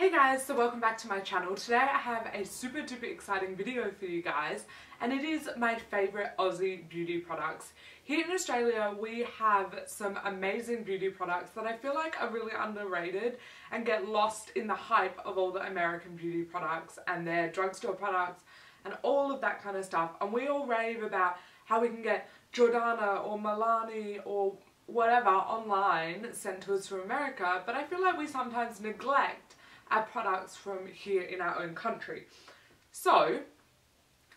Hey guys, so welcome back to my channel. Today I have a super duper exciting video for you guys, and it is my favourite Aussie beauty products. Here in Australia we have some amazing beauty products that I feel like are really underrated and get lost in the hype of all the American beauty products and their drugstore products and all of that kind of stuff. And we all rave about how we can get Jordana or Milani or whatever online sent to us from America, but I feel like we sometimes neglect our products from here in our own country. So,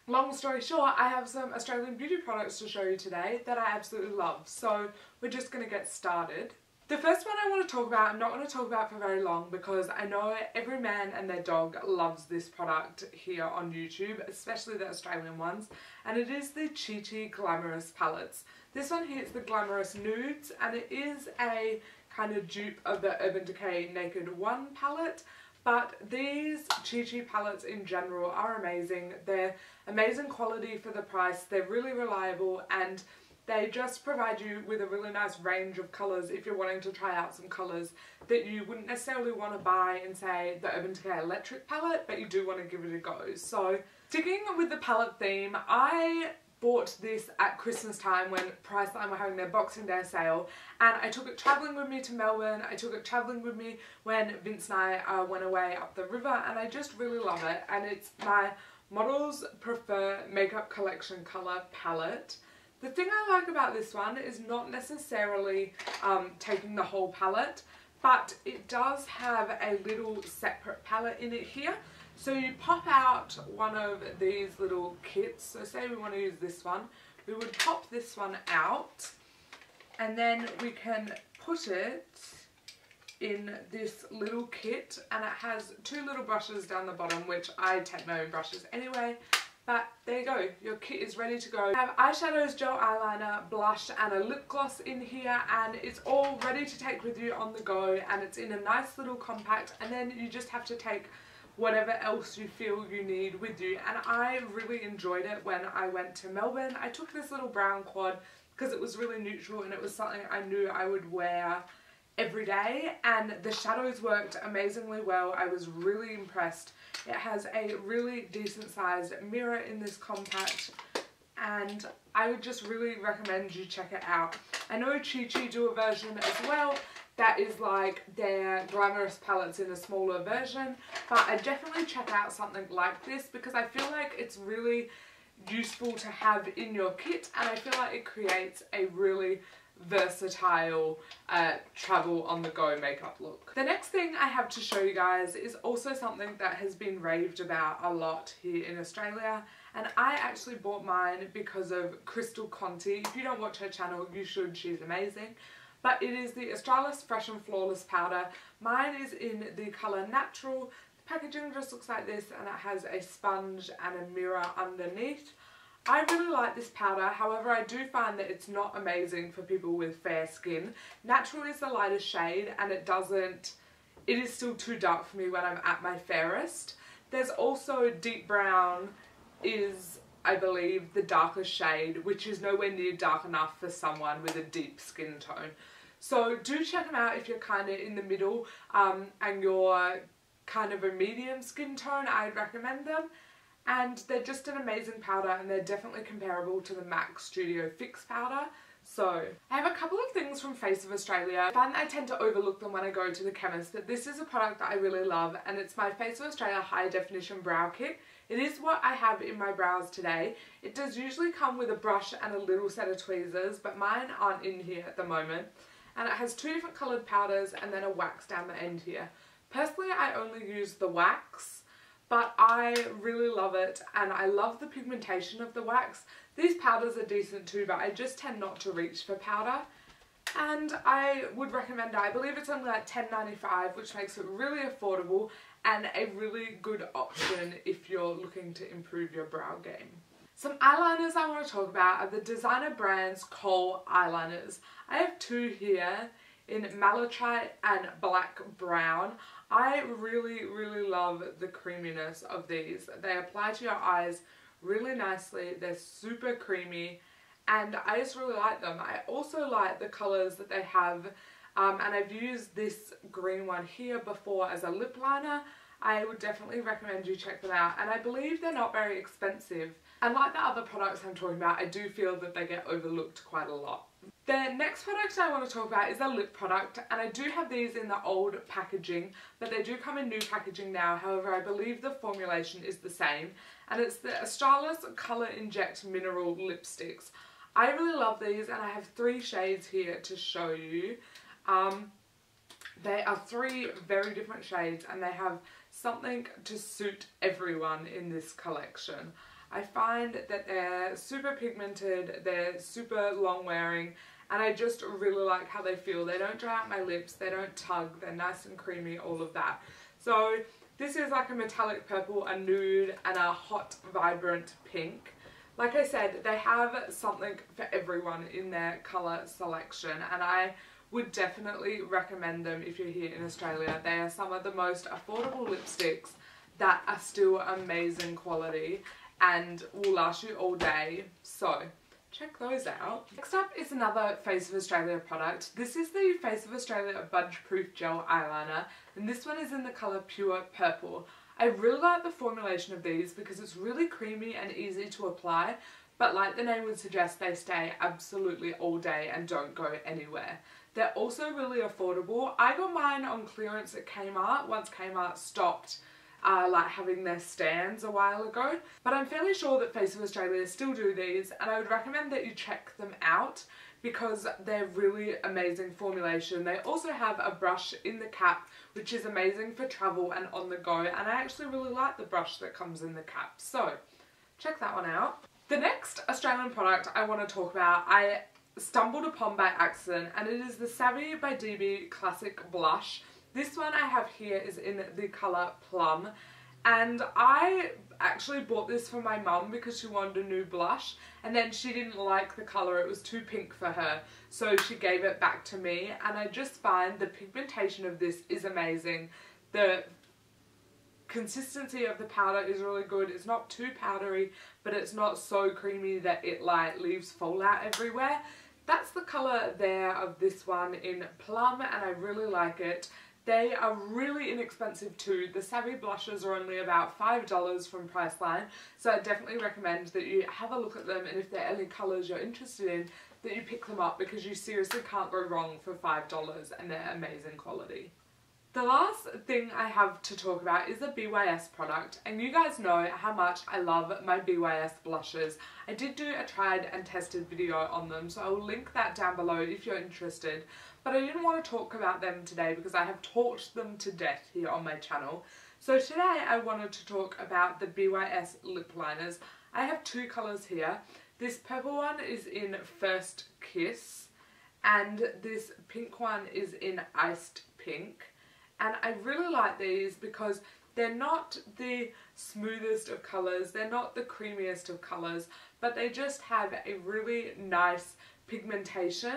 long story short, I have some Australian beauty products to show you today that I absolutely love. So, we're just going to get started. The first one I want to talk about, I'm not going to talk about for very long because I know every man and their dog loves this product here on YouTube, especially the Australian ones, and it is the Chi Chi Glamorous Palettes. This one here is the Glamorous Nudes, and it is a kind of dupe of the Urban Decay Naked One palette. But these Chi Chi palettes in general are amazing. They're amazing quality for the price, they're really reliable, and they just provide you with a really nice range of colours if you're wanting to try out some colours that you wouldn't necessarily want to buy in, say, the Urban Decay Electric palette, but you do want to give it a go. So, sticking with the palette theme, I bought this at Christmas time when Priceline were having their Boxing Day sale, and I took it travelling with me to Melbourne. I took it travelling with me when Vince and I went away up the river, and I just really love it. And it's my Models Prefer Makeup Collection Colour palette. The thing I like about this one is not necessarily taking the whole palette, but it does have a little separate palette in it here. So you pop out one of these little kits, so say we want to use this one, we would pop this one out and then we can put it in this little kit, and it has two little brushes down the bottom, which I take my own brushes anyway, but there you go, your kit is ready to go. I have eyeshadows, gel eyeliner, blush and a lip gloss in here, and it's all ready to take with you on the go, and it's in a nice little compact, and then you just have to take whatever else you feel you need with you. And I really enjoyed it when I went to Melbourne. I took this little brown quad because it was really neutral and it was something I knew I would wear every day, and the shadows worked amazingly well. I was really impressed. It has a really decent sized mirror in this compact, and I would just really recommend you check it out. I know Chi Chi do a version as well that is like their glamorous palettes in a smaller version, but I definitely check out something like this because I feel like it's really useful to have in your kit, and I feel like it creates a really versatile travel on the go makeup look. The next thing I have to show you guys is also something that has been raved about a lot here in Australia, and I actually bought mine because of Crystal Conti. If you don't watch her channel, you should, she's amazing. But it is the Australis Fresh and Flawless powder. Mine is in the colour Natural. The packaging just looks like this, and it has a sponge and a mirror underneath. I really like this powder, however I do find that it's not amazing for people with fair skin. Natural is the lightest shade, and it is still too dark for me when I'm at my fairest. There's also Deep Brown is, I believe, the darkest shade, which is nowhere near dark enough for someone with a deep skin tone. So do check them out if you're kind of in the middle and you're kind of a medium skin tone. I'd recommend them. And they're just an amazing powder, and they're definitely comparable to the MAC Studio Fix powder. So, I have a couple of things from Face of Australia. I find that I tend to overlook them when I go to the chemist, but this is a product that I really love, and it's my Face of Australia High Definition Brow Kit. It is what I have in my brows today. It does usually come with a brush and a little set of tweezers, but mine aren't in here at the moment. And it has two different coloured powders and then a wax down the end here. Personally, I only use the wax, but I really love it, and I love the pigmentation of the wax. These powders are decent too, but I just tend not to reach for powder. And I would recommend it. I believe it's only like $10.95, which makes it really affordable and a really good option if you're looking to improve your brow game. Some eyeliners I want to talk about are the designer brand's Kohl eyeliners. I have two here in Malachite and Black Brown. I really love the creaminess of these. They apply to your eyes really nicely. They're super creamy, and I just really like them. I also like the colours that they have and I've used this green one here before as a lip liner. I would definitely recommend you check them out, and I believe they're not very expensive. And like the other products I'm talking about, I do feel that they get overlooked quite a lot. The next product I want to talk about is a lip product, and I do have these in the old packaging, but they do come in new packaging now. However, I believe the formulation is the same, and it's the Australis Colour Inject Mineral Lipsticks. I really love these, and I have 3 shades here to show you. They are 3 very different shades, and they have something to suit everyone in this collection. I find that they're super pigmented, they're super long wearing, and I just really like how they feel. They don't dry out my lips, they don't tug, they're nice and creamy, all of that. So this is like a metallic purple, a nude, and a hot vibrant pink. Like I said, they have something for everyone in their colour selection, and I would definitely recommend them if you're here in Australia. They are some of the most affordable lipsticks that are still amazing quality and will last you all day, so check those out. Next up is another Face of Australia product. This is the Face of Australia Budge Proof Gel Eyeliner, and this one is in the colour Pure Purple. I really like the formulation of these because it's really creamy and easy to apply, but like the name would suggest, they stay absolutely all day and don't go anywhere. They're also really affordable. I got mine on clearance at Kmart once Kmart stopped like having their stands a while ago, but I'm fairly sure that Face of Australia still do these, and I would recommend that you check them out because they're really amazing formulation. They also have a brush in the cap which is amazing for travel and on the go, and I actually really like the brush that comes in the cap, so check that one out. The next Australian product I want to talk about I stumbled upon by accident, and it is the Savvy by DB Classic Blush. This one I have here is in the colour Plum, and I actually bought this for my mum because she wanted a new blush, and then she didn't like the colour, it was too pink for her, so she gave it back to me, and I just find the pigmentation of this is amazing. The consistency of the powder is really good. It's not too powdery, but it's not so creamy that it like leaves fallout everywhere. That's the colour there of this one in Plum, and I really like it. They are really inexpensive too. The Savvy blushes are only about $5 from Priceline, so I definitely recommend that you have a look at them, and if there are any colours you're interested in, that you pick them up because you seriously can't go wrong for $5 and they're amazing quality. The last thing I have to talk about is a BYS product, and you guys know how much I love my BYS blushes. I did do a tried and tested video on them, so I will link that down below if you're interested. But I didn't want to talk about them today because I have talked them to death here on my channel. So today I wanted to talk about the BYS lip liners. I have 2 colours here. This purple one is in First Kiss, and this pink one is in Iced Pink. And I really like these because they're not the smoothest of colours, they're not the creamiest of colours, but they just have a really nice pigmentation,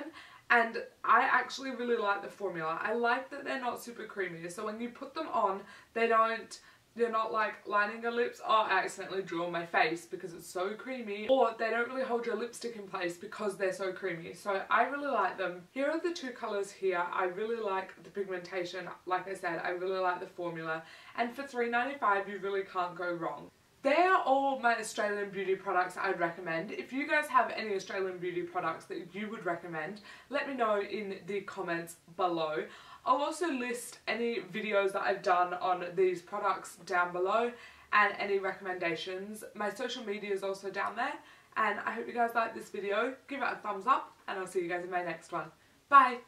and I actually really like the formula. I like that they're not super creamy, so when you put them on, they're not like lining your lips. Oh, I accidentally drew on my face because it's so creamy. Or they don't really hold your lipstick in place because they're so creamy. So I really like them. Here are the 2 colours here. I really like the pigmentation. Like I said, I really like the formula. And for $3.95, you really can't go wrong. They are all my Australian beauty products I'd recommend. If you guys have any Australian beauty products that you would recommend, let me know in the comments below. I'll also list any videos that I've done on these products down below and any recommendations. My social media is also down there, and I hope you guys like this video. Give it a thumbs up, and I'll see you guys in my next one. Bye!